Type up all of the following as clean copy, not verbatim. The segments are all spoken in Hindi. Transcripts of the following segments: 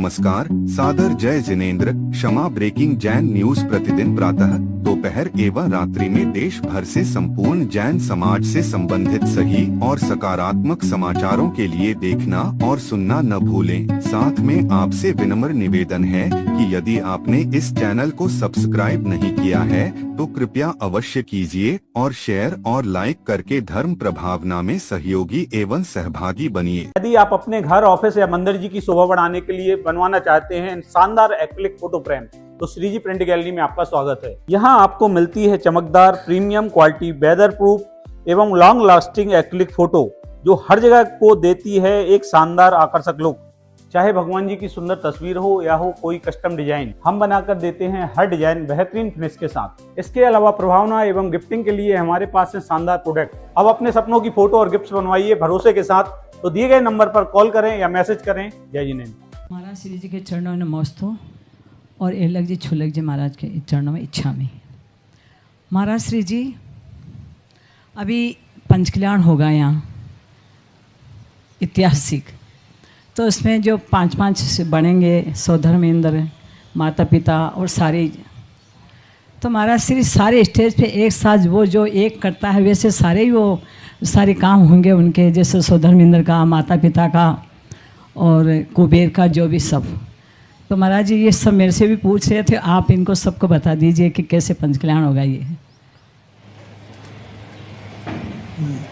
नमस्कार, सादर जय जिनेंद्र। क्षमा ब्रेकिंग जैन न्यूज प्रतिदिन प्रातः, दोपहर एवं रात्रि में देश भर से संपूर्ण जैन समाज से संबंधित सही और सकारात्मक समाचारों के लिए देखना और सुनना न भूलें। साथ में आपसे विनम्र निवेदन है कि यदि आपने इस चैनल को सब्सक्राइब नहीं किया है तो कृपया अवश्य कीजिए और शेयर और लाइक करके धर्म प्रभावना में सहयोगी एवं सहभागी बनिए। यदि आप अपने घर, ऑफिस या मंदिर जी की शोभा बढ़ाने के लिए बनवाना चाहते हैं शानदार एक्रिलिक फोटो फ्रेम, तो श्री जी प्रिंट गैलरी में आपका स्वागत है। यहाँ आपको मिलती है चमकदार प्रीमियम क्वालिटी, वेदर प्रूफ एवं लॉन्ग लास्टिंग एक्रिलिक फोटो, जो हर जगह को देती है एक शानदार आकर्षक लुक। चाहे भगवान जी की सुंदर तस्वीर हो या हो कोई कस्टम डिजाइन, हम बनाकर देते हैं हर डिजाइन बेहतरीन फिनिश के साथ। इसके अलावा प्रभावना एवं गिफ्टिंग के लिए हमारे पास है शानदार प्रोडक्ट। अब अपने सपनों की फोटो और गिफ्ट बनवाइए भरोसे के साथ। तो दिए गए नंबर पर कॉल करें या मैसेज करें। जय जिनेंद्र। महाराज श्री जी के चरणों में नमस्तु और एलक जी छुलक जी महाराज के चरणों में इच्छा में। महाराज श्री जी अभी पंचकल्याण होगा यहाँ ऐतिहासिक, तो उसमें जो पांच से बनेंगे सौधर्मेंद्र, माता पिता और सारे, तो महाराज श्री सारे स्टेज पे एक साथ वो जो एक करता है वैसे सारे ही वो सारे काम होंगे उनके, जैसे सौधर्मेंद्र का, माता पिता का और कुबेर का, जो भी सब। तो महाराज जी ये सब मेरे से भी पूछ रहे थे, आप इनको सबको बता दीजिए कि कैसे पंचकल्याण होगा ये।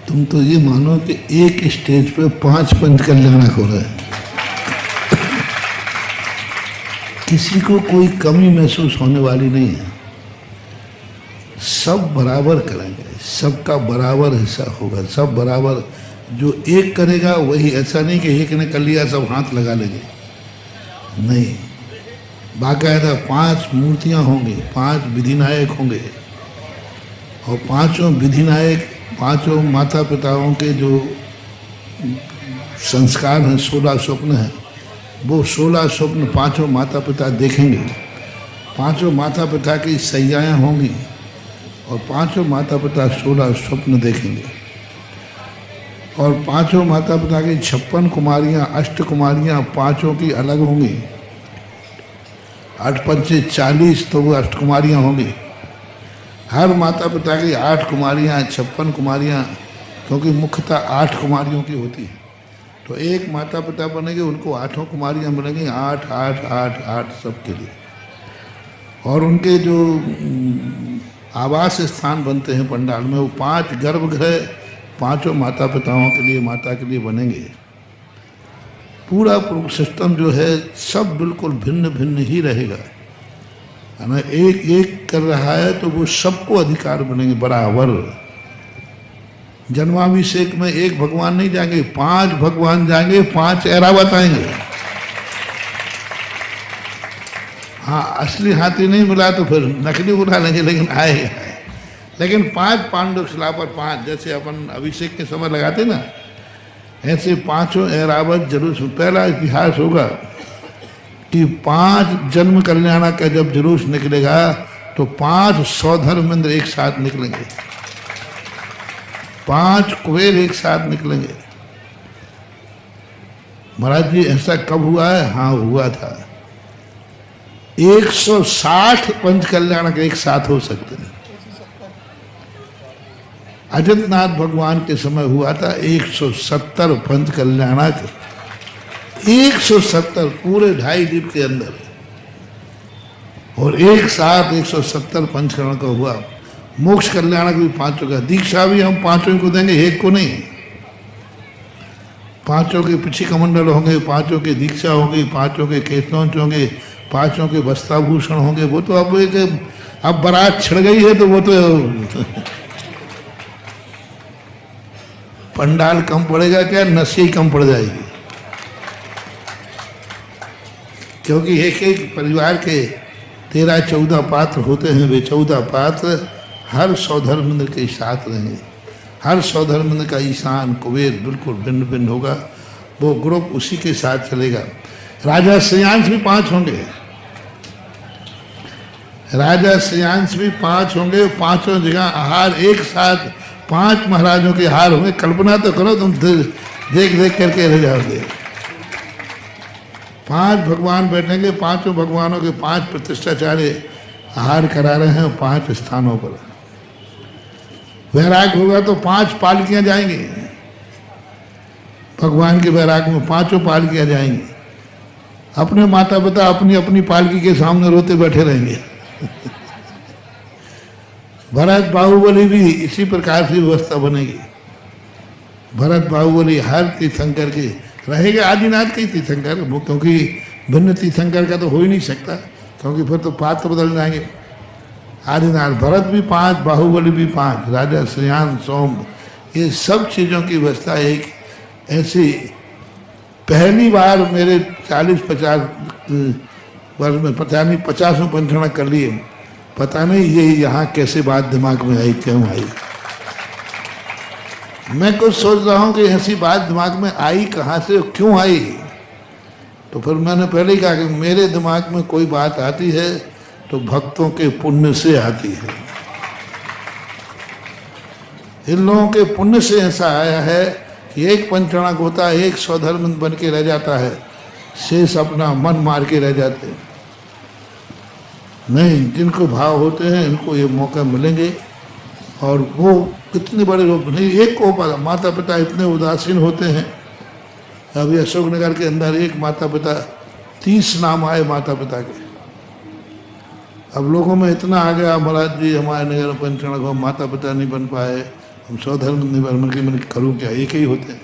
तुम तो ये मानो कि एक स्टेज पे 5 पंचकल्याण हो रहे हैं। किसी को कोई कमी महसूस होने वाली नहीं है, सब बराबर करेंगे, सबका बराबर हिस्सा होगा, सब बराबर। जो एक करेगा वही, ऐसा नहीं कि एक ने कर लिया सब हाथ लगा लेंगे, नहीं। बाकायदा 5 मूर्तियां होंगी, 5 विधिनायक होंगे और 5 विधिनायक 5 माता पिताओं के जो संस्कार हैं, 16 स्वप्न हैं, वो 16 स्वप्न 5 माता पिता देखेंगे। 5 माता पिता की सैयाएँ होंगी और 5 माता पिता 16 स्वप्न देखेंगे। और 5 माता पिता की 56 कुमारियाँ, 8 कुमारियाँ 5 की अलग होंगी। 8 पंचे 40, तो वो 8 कुमारियाँ होंगी। हर माता पिता की 8 कुमारियाँ, 56 कुमारियाँ, क्योंकि मुख्यतः 8 कुमारियों की होती है। तो एक माता पिता बनेंगे, उनको 8 कुमारियाँ मिलेंगी, 8 8 8 8 सबके लिए। और उनके जो आवास स्थान बनते हैं पंडाल में, वो 5 गर्भगृह 5 माता पिताओं के लिए, माता के लिए बनेंगे। पूरा सिस्टम जो है सब बिल्कुल भिन्न भिन्न ही रहेगा, है ना। एक एक कर रहा है तो वो सबको अधिकार बनेंगे बराबर। जन्माभिषेक में एक भगवान नहीं जाएंगे, 5 भगवान जाएंगे, 5 ऐरावत आएंगे। हाँ, असली हाथी नहीं मिला तो फिर नकली उठा लेंगे, लेकिन आएगा। लेकिन 5 पांडव शिला पर 5, जैसे अपन अभिषेक के समय लगाते ना, ऐसे 5 ऐरावत जुलूस। पहला इतिहास होगा कि 5 जन्म कल्याणा का जब जुलूस निकलेगा तो 5 सौधर्मेंद्र एक साथ निकलेंगे, 5 कुबेर एक साथ निकलेंगे। महाराज जी ऐसा कब हुआ है? हाँ, हुआ था। 160 पंचकल्याणक एक साथ हो सकते हैं। अजितनाथ भगवान के समय हुआ था 170 पंचकल्याणक, 170 पूरे 2.5 द्वीप के अंदर, और एक साथ 170 पंचकल्याण का हुआ। मोक्ष कल्याणक भी 5 का। दीक्षा भी हम 5 को देंगे, एक को नहीं। 5 के पिछी कमंडल होंगे, 5 की दीक्षा होगी, 5 के केतौंच होंगे, 5 के वस्त्राभूषण होंगे। वो तो अब बारात छिड़ गई है तो वो तो पंडाल कम पड़ेगा क्या, नशे कम पड़ जाएगी। क्योंकि एक एक परिवार के 13-14 पात्र होते हैं। वे 14 पात्र हर सौधर्मेंद्र के साथ रहेंगे। हर सौधर्मेंद्र का ईशान कुबेर बिल्कुल भिन्न भिन्न होगा, वो ग्रुप उसी के साथ चलेगा। राजा श्रेयांश भी 5 होंगे, राजा श्रेयांश भी 5 होंगे। 5 जगह आहार एक साथ 5 महाराजों के हार होंगे। कल्पना तो करो, तुम देख देख करके रह जाओगे। 5 भगवान बैठेंगे, 5 भगवानों के 5 प्रतिष्ठाचार्य आहार करा रहे हैं 5 स्थानों पर। वैराग होगा तो 5 पालकियां जाएंगी, भगवान के वैराग में 5 पालकियां जाएंगी। अपने माता पिता अपनी अपनी पालकी के सामने रोते बैठे रहेंगे। भरत बाहुबली भी इसी प्रकार की व्यवस्था बनेगी। भरत बाहुबली हर तीर्थंकर के रहेगा, आदिनाथ के तीर्थंकर, वो क्योंकि भिन्न तीर्थंकर का तो हो ही नहीं सकता, क्योंकि फिर तो पात्र बदल जाएंगे। आदिनाथ भरत भी 5, बाहुबली भी 5, राजा श्रेयान सोम, ये सब चीज़ों की व्यवस्था एक ऐसी पहली बार मेरे 40-50 वर्ष में, पता नहीं 50वें पंचना कर लिए, पता नहीं ये यहाँ कैसे बात दिमाग में आई, क्यों आई। मैं कुछ सोच रहा हूँ कि ऐसी बात दिमाग में आई कहाँ से, क्यों आई। तो फिर मैंने पहले ही कहा कि मेरे दिमाग में कोई बात आती है तो भक्तों के पुण्य से आती है। इन लोगों के पुण्य से ऐसा आया है कि एक पंचणाक होता है, एक स्वधर्म बन के रह जाता है, शेष अपना मन मार के रह जाते हैं। नहीं, जिनको भाव होते हैं इनको ये मौका मिलेंगे। और वो कितने बड़े लोग नहीं, एक को माता पिता इतने उदासीन होते हैं। अभी अशोकनगर के अंदर एक माता पिता 30 नाम आए माता पिता के। अब लोगों में इतना आ गया, महाराज जी हमारे नगर पंचणाक को माता पिता नहीं बन पाए, हम स्वधर्म नहीं बन के, मैंने करूँ क्या, एक ही होते हैं।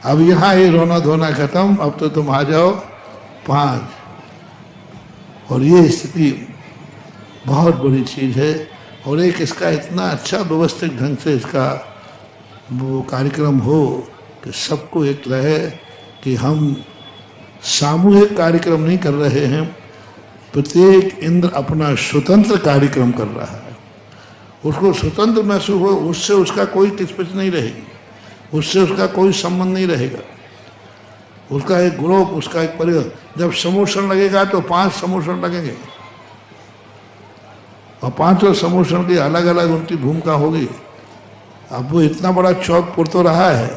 अब यहाँ ये रोना धोना खत्म, अब तो तुम आ जाओ 5। और ये स्थिति बहुत बड़ी चीज़ है। और एक इसका इतना अच्छा व्यवस्थित ढंग से इसका वो कार्यक्रम हो कि सबको एक रहे कि हम सामूहिक कार्यक्रम नहीं कर रहे हैं, प्रत्येक इंद्र अपना स्वतंत्र कार्यक्रम कर रहा है। उसको स्वतंत्र महसूस हो, उससे उसका कोई किचपिच नहीं रहेगी, उससे उसका कोई संबंध नहीं रहेगा। उसका एक ग्रुप, उसका एक परिवार। जब समोषण लगेगा तो 5 समोषण लगेंगे और 5 समोषण की अलग अलग उनकी भूमिका होगी। अब वो इतना बड़ा चौक पुर तो रहा है,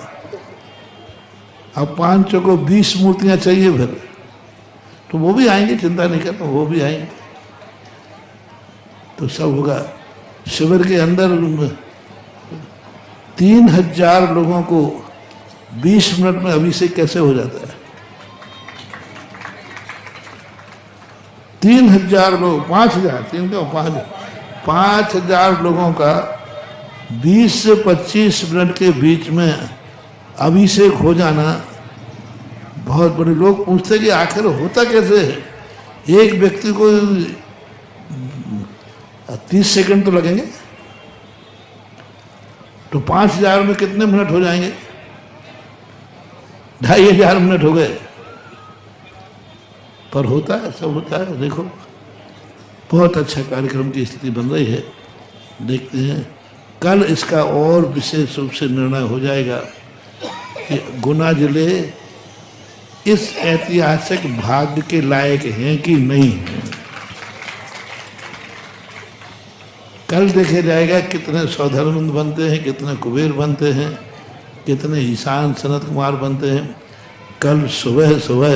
अब 5 को 20 मूर्तियां चाहिए, फिर तो वो भी आएंगे, चिंता नहीं करना, वो भी आएंगे। तो सब होगा। शिविर के अंदर 3000 लोगों को 20 मिनट में अभिषेक कैसे हो जाता है। 3000 लोग, 5000, 5000 लोगों का 20 से 25 मिनट के बीच में अभिषेक हो जाना बहुत बड़े। लोग पूछते कि आखिर होता कैसे है। एक व्यक्ति को 30 सेकंड तो लगेंगे, तो 5000 में कितने मिनट हो जाएंगे, 2500 मिनट हो गए। पर होता है, सब होता है। देखो बहुत अच्छा कार्यक्रम की स्थिति बन रही है। देखते हैं कल इसका और विशेष रूप से निर्णय हो जाएगा कि गुना जिले इस ऐतिहासिक भाग्य के लायक हैं कि नहीं हैं। कल देखे जाएगा कितने स्वधर्म बनते हैं, कितने कुबेर बनते हैं, कितने ईशान सनत कुमार बनते हैं। कल सुबह सुबह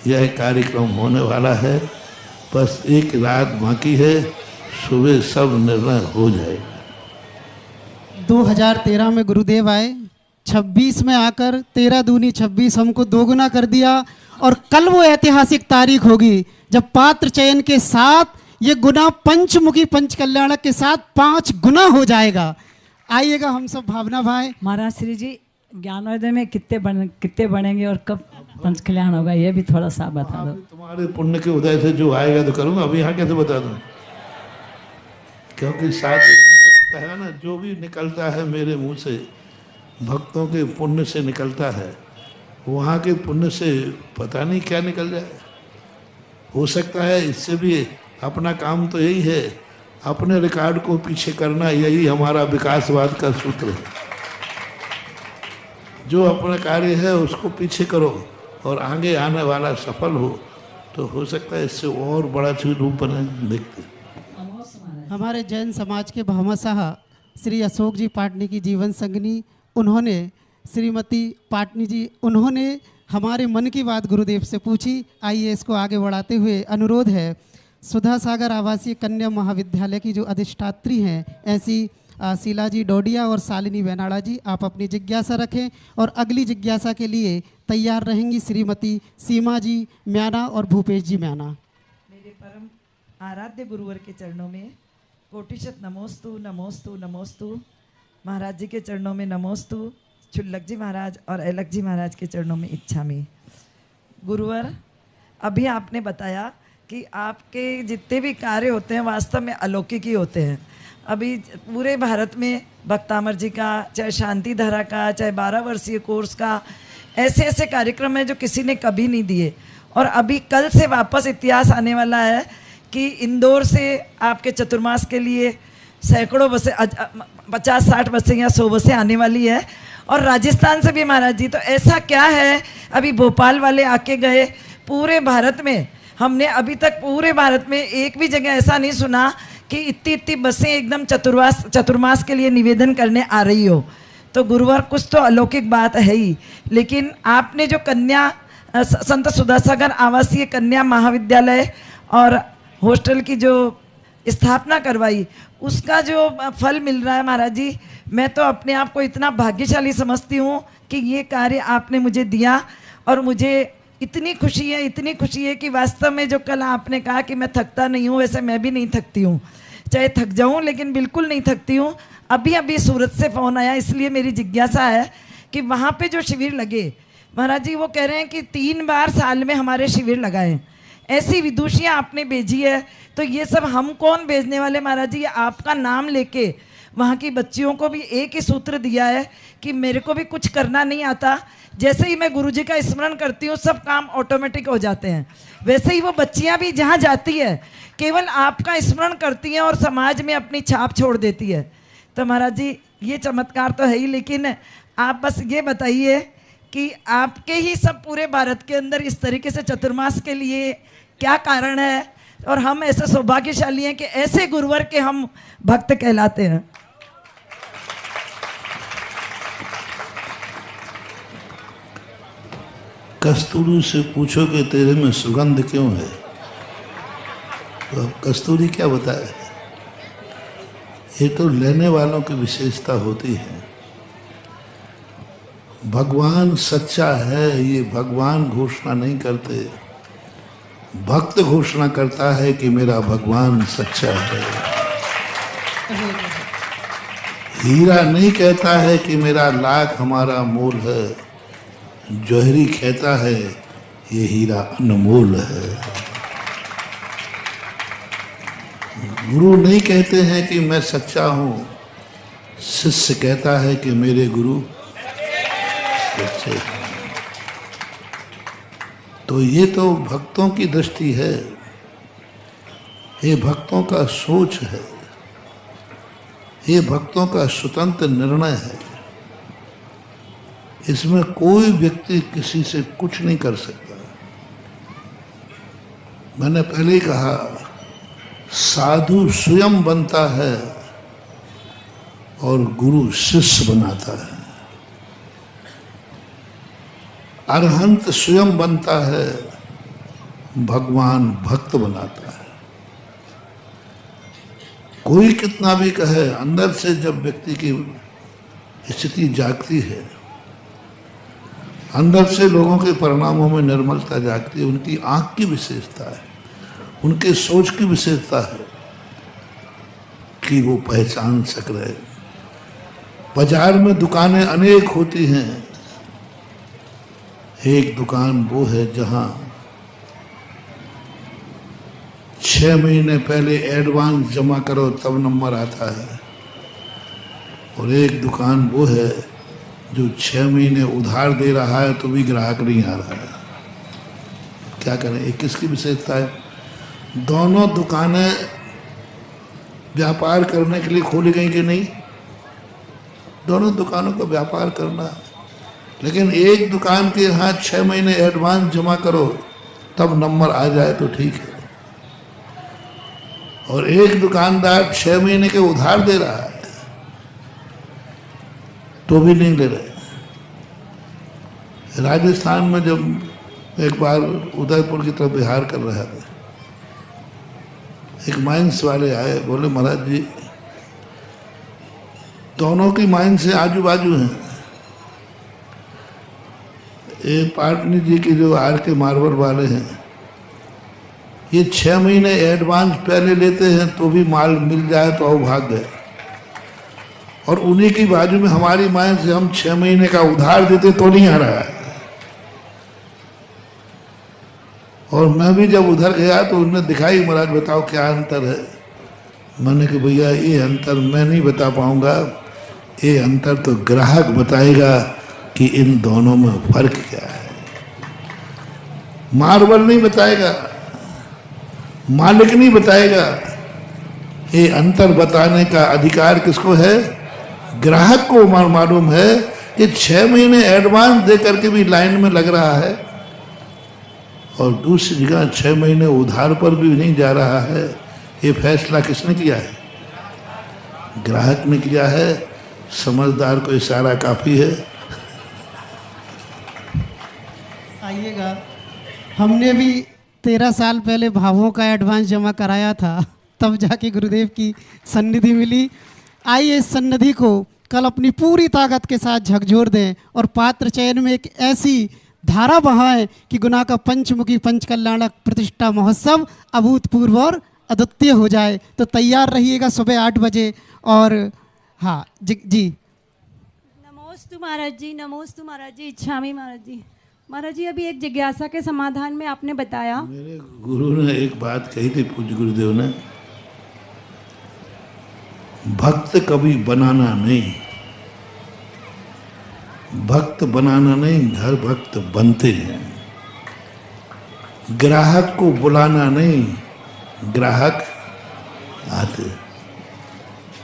यह कार्यक्रम होने वाला है, बस एक रात बाकी है, सुबह सब निर्णय हो जाएगा। 2013 में गुरुदेव आए, 26 में आकर 13 दूनी 26 हमको 2 गुना कर दिया। और कल वो ऐतिहासिक तारीख होगी जब पात्र चयन के साथ ये गुना पंचमुखी पंच कल्याणक के साथ 5 गुना हो जाएगा। आइएगा हम सब। भावना भाई। महाराज श्री जी ज्ञानोदय में कितने बनेंगे और कब पंच कल्याण होगा, ये भी थोड़ा सा बता दो। तुम्हारे पुण्य के उदय से जो आएगा तो करूँगा, अभी यहाँ कैसे बता दूँ। क्योंकि साथ कहा ना, जो भी निकलता है मेरे मुंह से भक्तों के पुण्य से निकलता है, वहाँ के पुण्य से पता नहीं क्या निकल जाए। हो सकता है इससे भी अपना काम तो यही है, अपने रिकॉर्ड को पीछे करना, यही हमारा विकासवाद का सूत्र है। जो अपना कार्य है उसको पीछे करो और आगे आने वाला सफल हो, तो हो सकता है इससे और बड़ा चीज रूप बने। देखते हमारे जैन समाज के भामाशाह श्री अशोक जी पाटनी की जीवन संगनी, उन्होंने श्रीमती पाटनी जी, उन्होंने हमारे मन की बात गुरुदेव से पूछी। आइए इसको आगे बढ़ाते हुए अनुरोध है सुधा सागर आवासीय कन्या महाविद्यालय की जो अधिष्ठात्री हैं ऐसी शीला जी डोडिया और शालिनी बेनाड़ा जी, आप अपनी जिज्ञासा रखें और अगली जिज्ञासा के लिए तैयार रहेंगी श्रीमती सीमा जी म्याना और भूपेश जी म्याना। मेरे परम आराध्य गुरुवर के चरणों में कोटिशत नमोस्तु नमोस्तु नमोस्तु। महाराज जी के चरणों में नमोस्तु, छुल्लक जी महाराज और ऐलक जी महाराज के चरणों में इच्छामी। गुरुवर, अभी आपने बताया कि आपके जितने भी कार्य होते हैं वास्तव में अलौकिक ही होते हैं। अभी पूरे भारत में भक्तामर जी का, चाहे शांति धारा का, चाहे 12 वर्षीय कोर्स का, ऐसे ऐसे कार्यक्रम हैं जो किसी ने कभी नहीं दिए। और अभी कल से वापस इतिहास आने वाला है कि इंदौर से आपके चतुर्मास के लिए सैकड़ों बसें, 50-60 बसें या 100 बसें आने वाली है। और राजस्थान से भी महाराज जी, तो ऐसा क्या है, अभी भोपाल वाले आके गए। पूरे भारत में हमने अभी तक पूरे भारत में एक भी जगह ऐसा नहीं सुना कि इतनी इतनी बसें एकदम चतुर्मास के लिए निवेदन करने आ रही हो। तो गुरुवार कुछ तो अलौकिक बात है ही। लेकिन आपने जो कन्या संत सुधासागर आवासीय कन्या महाविद्यालय और हॉस्टल की जो स्थापना करवाई, उसका जो फल मिल रहा है महाराज जी, मैं तो अपने आप को इतना भाग्यशाली समझती हूँ कि ये कार्य आपने मुझे दिया। और मुझे इतनी खुशी है कि वास्तव में जो कल आपने कहा कि मैं थकता नहीं हूँ, वैसे मैं भी नहीं थकती हूँ, चाहे थक जाऊँ लेकिन बिल्कुल नहीं थकती हूँ। अभी सूरत से फ़ोन आया, इसलिए मेरी जिज्ञासा है कि वहाँ पे जो शिविर लगे महाराज जी, वो कह रहे हैं कि 3 बार साल में हमारे शिविर लगाएं। ऐसी विदुषियाँ आपने भेजी है, तो ये सब हम कौन भेजने वाले महाराज जी? आपका नाम लेके वहाँ की बच्चियों को भी एक ही सूत्र दिया है कि मेरे को भी कुछ करना नहीं आता, जैसे ही मैं गुरुजी का स्मरण करती हूँ सब काम ऑटोमेटिक हो जाते हैं। वैसे ही वो बच्चियाँ भी जहाँ जाती है केवल आपका स्मरण करती हैं और समाज में अपनी छाप छोड़ देती है। तो महाराज जी, ये चमत्कार तो है ही, लेकिन आप बस ये बताइए कि आपके ही सब पूरे भारत के अंदर इस तरीके से चतुर्मास के लिए क्या कारण है, और हम ऐसे सौभाग्यशाली हैं कि ऐसे गुरुवर के हम भक्त कहलाते हैं। कस्तूरी से पूछो कि तेरे में सुगंध क्यों है, तो अब कस्तूरी क्या बताए? ये तो लेने वालों की विशेषता होती है। भगवान सच्चा है, ये भगवान घोषणा नहीं करते, भक्त घोषणा करता है कि मेरा भगवान सच्चा है। हीरा नहीं कहता है कि मेरा लाख हमारा मोल है, जौहरी कहता है ये हीरा अनमोल है। गुरु नहीं कहते हैं कि मैं सच्चा हूँ, शिष्य कहता है कि मेरे गुरु सच्चे हैं। तो ये तो भक्तों की दृष्टि है, ये भक्तों का सोच है, ये भक्तों का स्वतंत्र निर्णय है। इसमें कोई व्यक्ति किसी से कुछ नहीं कर सकता। मैंने पहले ही कहा, साधु स्वयं बनता है और गुरु शिष्य बनाता है। अरहंत स्वयं बनता है, भगवान भक्त बनाता है। कोई कितना भी कहे, अंदर से जब व्यक्ति की स्थिति जागती है, अंदर से लोगों के परिणामों में निर्मलता जागती है, उनकी आंख की विशेषता है, उनके सोच की विशेषता है कि वो पहचान सक रहे। बाजार में दुकानें अनेक होती हैं, एक दुकान वो है जहां 6 महीने पहले एडवांस जमा करो तब नंबर आता है, और एक दुकान वो है जो 6 महीने उधार दे रहा है तो भी ग्राहक नहीं आ रहा है। क्या करें, एक किसकी विशेषता है? दोनों दुकानें व्यापार करने के लिए खोली गई कि नहीं? दोनों दुकानों का व्यापार करना है, लेकिन एक दुकान के यहाँ 6 महीने एडवांस जमा करो तब नंबर आ जाए तो ठीक है, और एक दुकानदार 6 महीने के उधार दे रहा है तो भी नहीं ले रहे। राजस्थान में जब एक बार उदयपुर की तरफ बिहार कर रहा था, एक माइंस वाले आए, बोले महाराज जी दोनों की माइंस से आजू बाजू हैं। ये पाटनी जी की जो आर के मार्बल वाले हैं, ये 6 महीने एडवांस पहले लेते हैं तो भी माल मिल जाए तो अभाग्य है, और उन्हीं की बाजू में हमारी माइंस से हम 6 महीने का उधार देते तो नहीं आ रहा है। और मैं भी जब उधर गया तो उन्होंने दिखाई, महाराज बताओ क्या अंतर है। मैंने कहा भैया ये अंतर मैं नहीं बता पाऊंगा, ये अंतर तो ग्राहक बताएगा कि इन दोनों में फर्क क्या है। मार्बल नहीं बताएगा, मालिक नहीं बताएगा। ये अंतर बताने का अधिकार किसको है? ग्राहक को मालूम है कि 6 महीने एडवांस दे करके भी लाइन में लग रहा है, और दूसरी जगह 6 महीने उधार पर भी नहीं जा रहा है। ये फैसला किसने किया है? ग्राहक ने किया है। समझदार को इशारा काफी है। आइएगा, हमने भी 13 साल पहले भावों का एडवांस जमा कराया था, तब जाके गुरुदेव की सन्निधि मिली। आइए इस सन्निधि को कल अपनी पूरी ताकत के साथ झकझोर दें और पात्र चयन में एक ऐसी धारा बहाएं कि गुना का पंचमुखी पंचकल्याणक प्रतिष्ठा महोत्सव अभूतपूर्व और अद्वितीय हो जाए। तो तैयार रहिएगा सुबह 8 बजे। और हाँ जी, नमोस्तु महाराज जी, नमोस्तु महाराज जी, इच्छामी महाराज जी। महाराज जी अभी एक जिज्ञासा के समाधान में आपने बताया, मेरे गुरु ने एक बात कही थी, पूज्य गुरुदेव ने, भक्त कभी बनाना नहीं, भक्त बनाना नहीं, घर भक्त बनते हैं। ग्राहक को बुलाना नहीं, ग्राहक आते।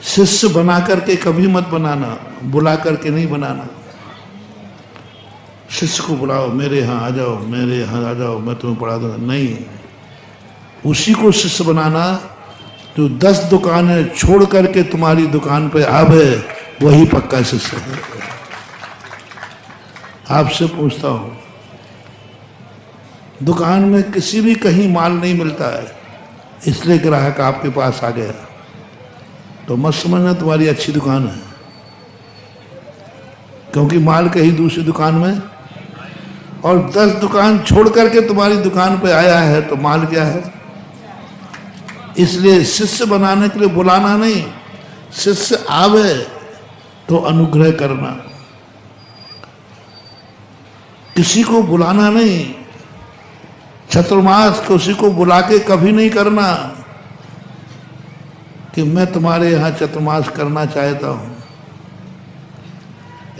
शिष्य बना करके कभी मत बनाना, बुला करके नहीं बनाना। शिष्य को बुलाओ, मेरे यहाँ आ जाओ, मेरे यहाँ आ जाओ, मैं तुम्हें पढ़ा दूंगा, नहीं। उसी को शिष्य बनाना जो 10 दुकानें छोड़ करके तुम्हारी दुकान पे आवे, वही पक्का शिष्य है। आपसे पूछता हूं, दुकान में किसी भी कहीं माल नहीं मिलता है, इसलिए ग्राहक आपके पास आ गया, तो मत समझना तुम्हारी अच्छी दुकान है, क्योंकि माल कहीं दूसरी दुकान में, और 10 दुकान छोड़ करके तुम्हारी दुकान पे आया है तो माल क्या है। इसलिए शिष्य बनाने के लिए बुलाना नहीं, शिष्य आवे तो अनुग्रह करना, किसी को बुलाना नहीं। चतुर्मास किसी को बुला के कभी नहीं करना कि मैं तुम्हारे यहाँ चतुर्मास करना चाहता हूं।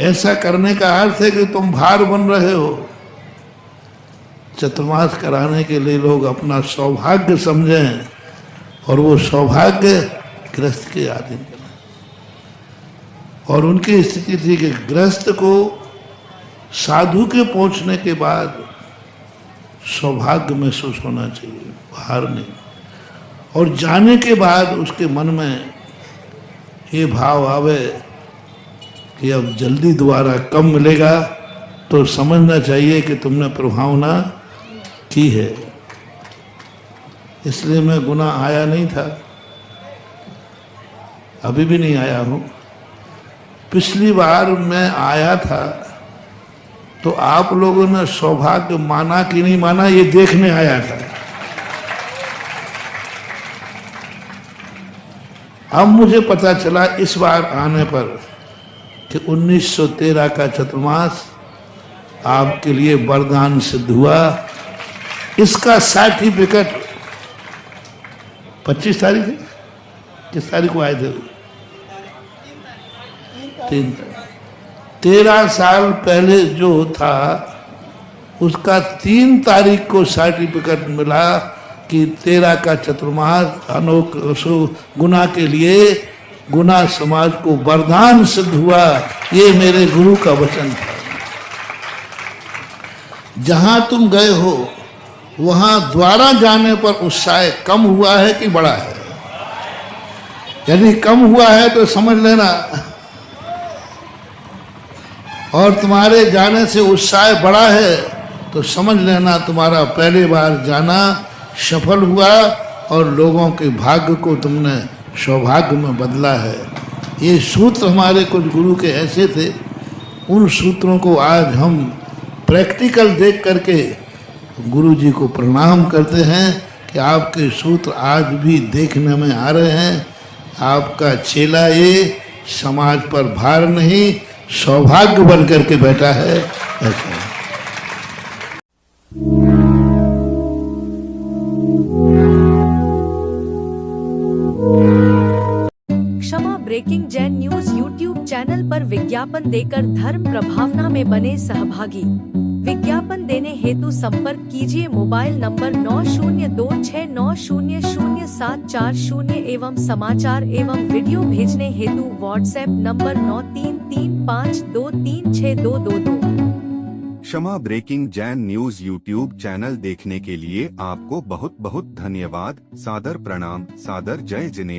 ऐसा करने का अर्थ है कि तुम भार बन रहे हो। चतुर्मास कराने के लिए लोग अपना सौभाग्य समझें, और वो सौभाग्य गृहस्थ के आदमी का, और उनकी स्थिति थी कि गृहस्थ को साधु के पहुंचने के बाद सौभाग्य महसूस होना चाहिए, भार नहीं। और जाने के बाद उसके मन में ये भाव आवे कि अब जल्दी दोबारा कम मिलेगा, तो समझना चाहिए कि तुमने प्रभावना की है। इसलिए मैं गुना आया नहीं था, अभी भी नहीं आया हूं। पिछली बार मैं आया था तो आप लोगों ने सौभाग्य माना कि नहीं माना, ये देखने आया था। अब मुझे पता चला इस बार आने पर कि 1913 का चतुर्मास आपके लिए वरदान सिद्ध हुआ। इसका सर्टिफिकेट 25 तारीख है, किस तारीख को आए थे? 3 तारीख। 13 साल पहले जो था उसका 3 तारीख को सर्टिफिकेट मिला कि 13 का चतुर्मास अनोख गुना के लिए गुना समाज को वरदान सिद्ध हुआ। ये मेरे गुरु का वचन था। जहां तुम गए हो वहां द्वारा जाने पर उत्साह कम हुआ है कि बढ़ा है? यदि कम हुआ है तो समझ लेना और तुम्हारे जाने से उत्साह बढ़ा है तो समझ लेना तुम्हारा पहली बार जाना सफल हुआ और लोगों के भाग्य को तुमने सौभाग्य में बदला है। ये सूत्र हमारे कुछ गुरु के ऐसे थे, उन सूत्रों को आज हम प्रैक्टिकल देख करके गुरु जी को प्रणाम करते हैं कि आपके सूत्र आज भी देखने में आ रहे हैं। आपका चेला ये समाज पर भार नहीं सौभाग्य बन करके बैठा है। ऐसा Kshama breaking Jain news YouTube channel पर विज्ञापन देकर धर्म प्रभावना में बने सहभागी। विज्ञापन देने हेतु संपर्क कीजिए मोबाइल नंबर 9026900740 एवं समाचार एवं वीडियो भेजने हेतु WhatsApp number 9335236222। Kshama breaking Jain news YouTube channel देखने के लिए आपको बहुत बहुत धन्यवाद। सादर प्रणाम, सादर जय जिनेंद्र।